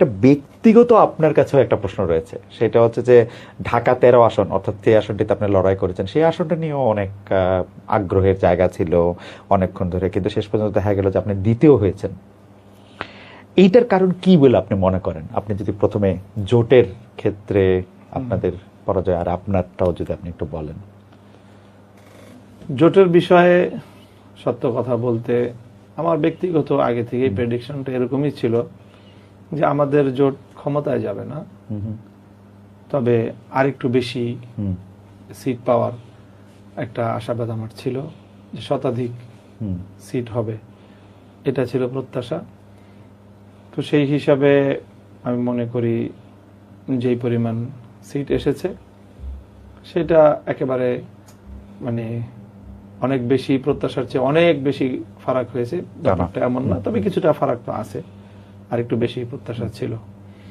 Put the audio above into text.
একটা ব্যক্তিগত আপনার কাছেও একটা প্রশ্ন রয়েছে, সেটা হচ্ছে যে ঢাকা 13 আসন, অর্থাৎ যে আসনটিতে আপনি লড়াই করেছেন, সেই আসনটা নিয়েও অনেক আগ্রহের জায়গা ছিল অনেকক্ষণ ধরে, কিন্তু শেষ পর্যন্ত দেখা গেল যে আপনি দ্বিতীয় হয়েছেন। এইটার কারণ কি বলে আপনি মনে করেন? আপনি যদি প্রথমে জোটের ক্ষেত্রে আপনাদের পরাজয় আর আপনারটাও যদি আপনি একটু বলেন। জোটের বিষয়ে সত্য কথা বলতে আমার ব্যক্তিগত আগে থেকেই প্রেডিকশনটা এরকমই ছিল যে আমাদের জোট ক্ষমতায় যাবে না, তবে আরেকটু বেশি সিট পাওয়ার একটা আশাবাদ আমার ছিল, যে শতাধিক সিট হবে, এটা ছিল প্রত্যাশা। তো সেই হিসাবে আমি মনে করি যেই পরিমাণ সিট এসেছে সেটা একেবারে মানে অনেক বেশি, প্রত্যাশার চেয়ে অনেক বেশি ফারাক হয়েছে ব্যাপারটা এমন না, তবে কিছুটা ফারাক তো আছে, আর একটু বেশি প্রত্যাশা ছিল।